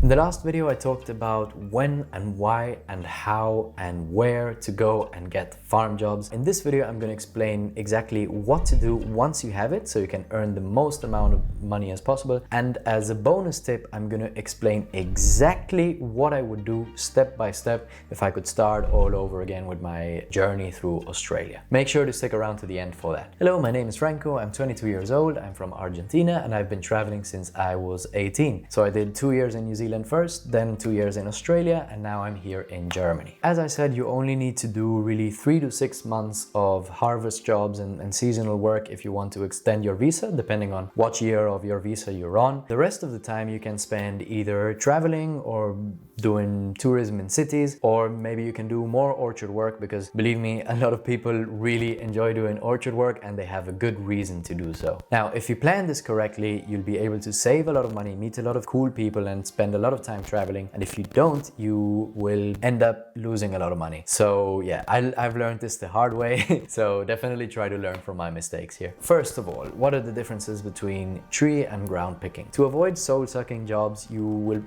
In the last video I talked about when and why and how and where to go and get farm jobs. In this video I'm going to explain exactly what to do once you have it so you can earn the most amount of money as possible, and as a bonus tip I'm going to explain exactly what I would do step by step if I could start all over again with my journey through Australia. Make sure to stick around to the end for that. Hello, my name is Franco, I'm 22 years old, I'm from Argentina, and I've been traveling since I was 18. So I did 2 years in New Zealand first, then 2 years in Australia, and now I'm here in Germany. As I said, you only need to do really 3 to 6 months of harvest jobs and seasonal work if you want to extend your visa, depending on what year of your visa you're on. The rest of the time you can spend either traveling or doing tourism in cities, or maybe you can do more orchard work, because believe me, a lot of people really enjoy doing orchard work and they have a good reason to do so. Now, if you plan this correctly, you'll be able to save a lot of money, meet a lot of cool people, and spend a lot of time traveling. And if you don't, you will end up losing a lot of money. So yeah, I've learned this the hard way. So definitely try to learn from my mistakes here. First of all, what are the differences between tree and ground picking? To avoid soul-sucking jobs, you will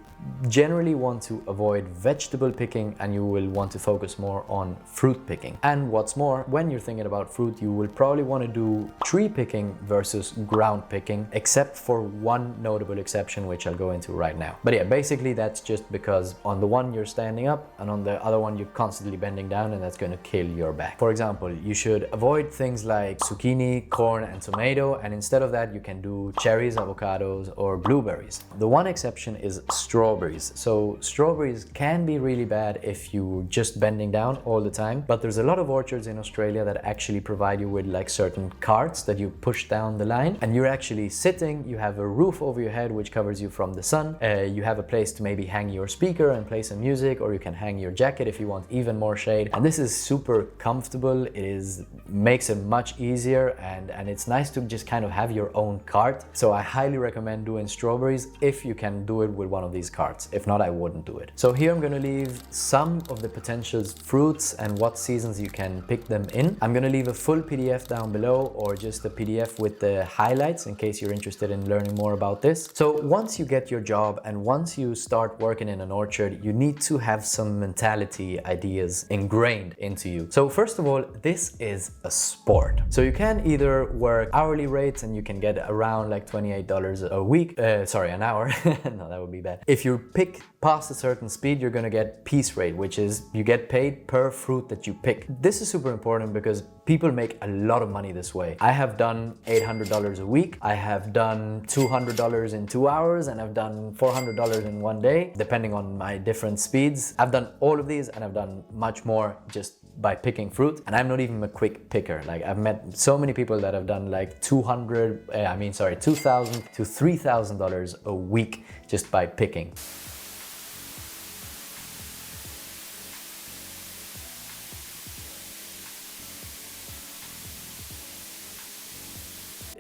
generally want to avoid vegetable picking and you will want to focus more on fruit picking. And what's more, when you're thinking about fruit, you will probably want to do tree picking versus ground picking, except for one notable exception, which I'll go into right now. But yeah, basically that's just because on the one you're standing up and on the other one you're constantly bending down, and that's going to kill your back. For example, you should avoid things like zucchini, corn, and tomato, and instead of that you can do cherries, avocados, or blueberries. The one exception is strawberries. So strawberries can be really bad if you're just bending down all the time, but there's a lot of orchards in Australia that actually provide you with like certain carts that you push down the line, and you're actually sitting, you have a roof over your head which covers you from the sun, you have a place to maybe hang your speaker and play some music, or you can hang your jacket if you want even more shade, and this is super comfortable. Makes it much easier, and it's nice to just kind of have your own cart. So I highly recommend doing strawberries if you can do it with one of these carts. If not, I wouldn't do it. So here I'm going to leave some of the potential fruits and what seasons you can pick them in. I'm going to leave a full PDF down below, or just a PDF with the highlights in case you're interested in learning more about this. So once you get your job and once you start working in an orchard, you need to have some mentality ideas ingrained into you. So first of all, this is a sport. So you can either work hourly rates and you can get around like $28 a week, an hour. No, that would be bad. If you pick past a certain speed, you're gonna get piece rate, which is you get paid per fruit that you pick. This is super important because people make a lot of money this way. I have done $800 a week. I have done $200 in 2 hours, and I've done $400 in 1 day, depending on my different speeds. I've done all of these, and I've done much more just by picking fruit, and I'm not even a quick picker. Like, I've met so many people that have done like $2,000 to $3,000 a week just by picking.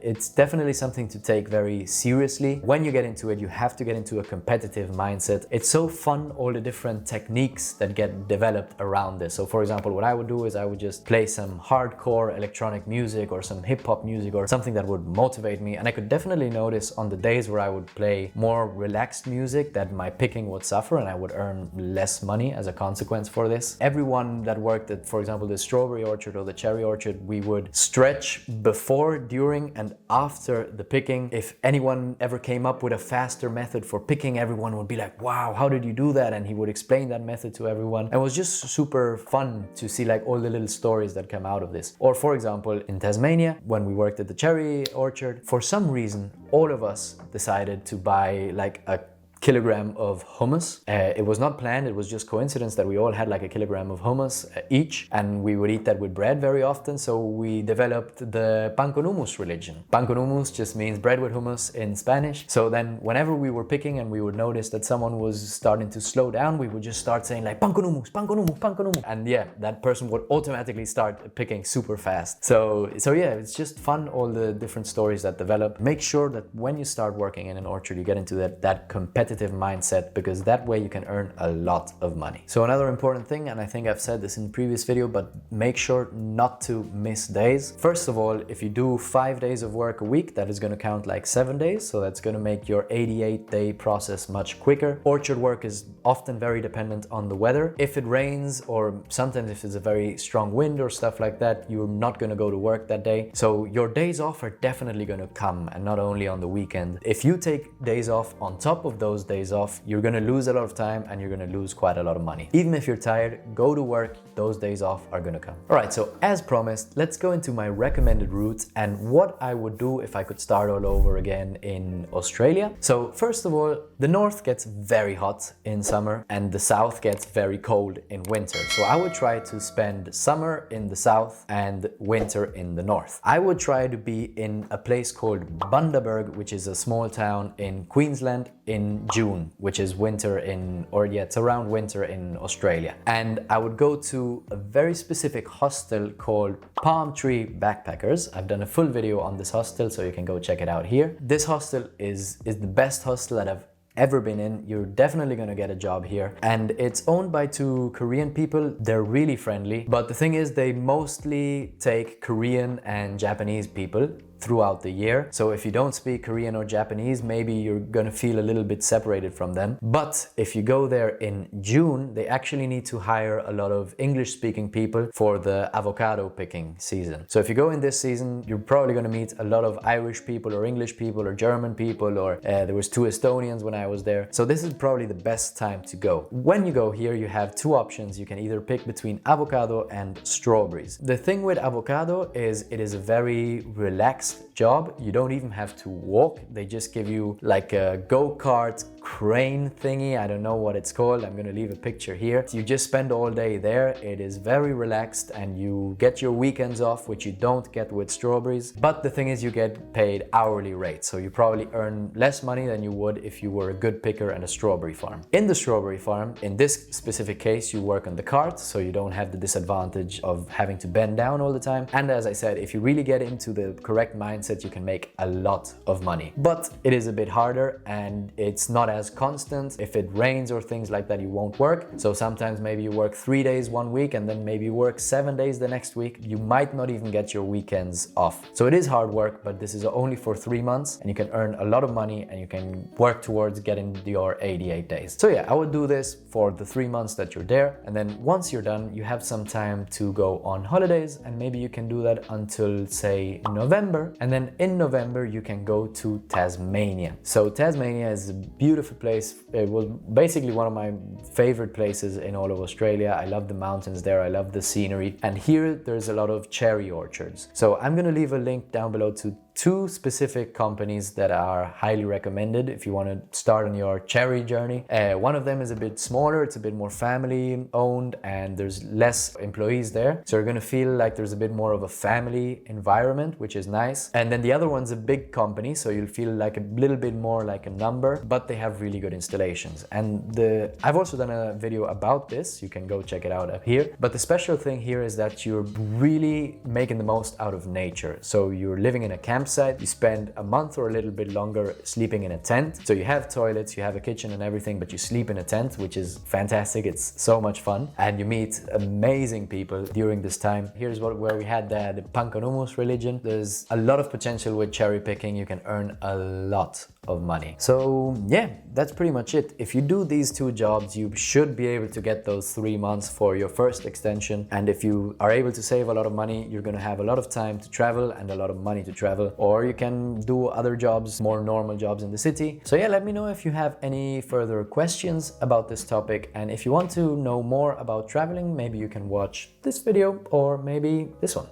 It's definitely something to take very seriously. When you get into it, you have to get into a competitive mindset. It's so fun, all the different techniques that get developed around this. So for example, what I would do is I would just play some hardcore electronic music or some hip hop music or something that would motivate me. And I could definitely notice on the days where I would play more relaxed music that my picking would suffer and I would earn less money as a consequence for this. Everyone that worked at, for example, the strawberry orchard or the cherry orchard, we would stretch before, during, and after the picking. If anyone ever came up with a faster method for picking, everyone would be like, wow, how did you do that? And he would explain that method to everyone. And it was just super fun to see like all the little stories that come out of this. Or for example, in Tasmania, when we worked at the cherry orchard, for some reason, all of us decided to buy like a kilogram of hummus. It was not planned, it was just coincidence that we all had like a kilogram of hummus each, and we would eat that with bread very often, so we developed the pan con hummus religion. Pan con hummus just means bread with hummus in Spanish. So then whenever we were picking and we would notice that someone was starting to slow down, we would just start saying like pan con hummus, pan con hummus, pan con hummus. And yeah, that person would automatically start picking super fast. So yeah, it's just fun, all the different stories that develop. Make sure that when you start working in an orchard, you get into that competitive competitive mindset, because that way you can earn a lot of money. So another important thing, and I think I've said this in the previous video, but make sure not to miss days. First of all, if you do 5 days of work a week, that is going to count like 7 days. So that's going to make your 88-day process much quicker. Orchard work is often very dependent on the weather. If it rains, or sometimes if there's a very strong wind or stuff like that, you're not going to go to work that day. So your days off are definitely going to come, and not only on the weekend. If you take days off on top of those days off, you're going to lose a lot of time and you're going to lose quite a lot of money. Even if you're tired, go to work, those days off are going to come. All right, so as promised, let's go into my recommended routes and what I would do if I could start all over again in Australia. So first of all, the north gets very hot in summer and the south gets very cold in winter. So I would try to spend summer in the south and winter in the north. I would try to be in a place called Bundaberg, which is a small town in Queensland, in June, which is winter in, or yeah, it's around winter in Australia. And I would go to a very specific hostel called Palm Tree Backpackers. I've done a full video on this hostel, so you can go check it out here. This hostel is the best hostel that I've ever been in. You're definitely gonna get a job here, and it's owned by 2 Korean people. They're really friendly, but the thing is they mostly take Korean and Japanese people throughout the year. So if you don't speak Korean or Japanese, maybe you're gonna feel a little bit separated from them. But if you go there in June, they actually need to hire a lot of English speaking people for the avocado picking season. So if you go in this season, you're probably gonna meet a lot of Irish people or English people or German people, or there was 2 Estonians when I was there. So this is probably the best time to go. When you go here, you have 2 options. You can either pick between avocado and strawberries. The thing with avocado is it is a very relaxed job. You don't even have to walk. They just give you like a go-kart crane thingy. I don't know what it's called. I'm gonna leave a picture here. You just spend all day there. It is very relaxed and you get your weekends off, which you don't get with strawberries. But the thing is, you get paid hourly rate. So you probably earn less money than you would if you were a good picker at a strawberry farm. In the strawberry farm, in this specific case, you work on the cart, so you don't have the disadvantage of having to bend down all the time. And as I said, if you really get into the correct mindset, you can make a lot of money. But it is a bit harder and it's not as constant. If it rains or things like that, you won't work. So sometimes maybe you work 3 days one week and then maybe you work 7 days the next week. You might not even get your weekends off. So it is hard work, but this is only for 3 months and you can earn a lot of money and you can work towards getting your 88 days. So yeah, I would do this for the 3 months that you're there. And then once you're done, you have some time to go on holidays, and maybe you can do that until say November. And then in November, you can go to Tasmania. So Tasmania is a beautiful place. It was basically one of my favorite places in all of Australia. I love the mountains there. I love the scenery. And here there's a lot of cherry orchards. So I'm going to leave a link down below to 2 specific companies that are highly recommended if you want to start on your cherry journey. One of them is a bit smaller, it's a bit more family owned, and there's less employees there. So you're going to feel like there's a bit more of a family environment, which is nice. And then the other one's a big company, so you'll feel like a little bit more like a number, but they have really good installations. And I've also done a video about this. You can go check it out up here. But the special thing here is that you're really making the most out of nature. So you're living in a campsite. You spend a month or a little bit longer sleeping in a tent. So you have toilets, you have a kitchen and everything, but you sleep in a tent, which is fantastic. It's so much fun. And you meet amazing people during this time. Here's where we had the Pankanumus religion. There's a lot of potential with cherry picking. You can earn a lot of money. So yeah, that's pretty much it. If you do these 2 jobs, you should be able to get those 3 months for your first extension. And if you are able to save a lot of money, you're going to have a lot of time to travel and a lot of money to travel. Or you can do other jobs, more normal jobs in the city. So yeah, let me know if you have any further questions about this topic. And if you want to know more about traveling, maybe you can watch this video or maybe this one.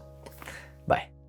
Bye.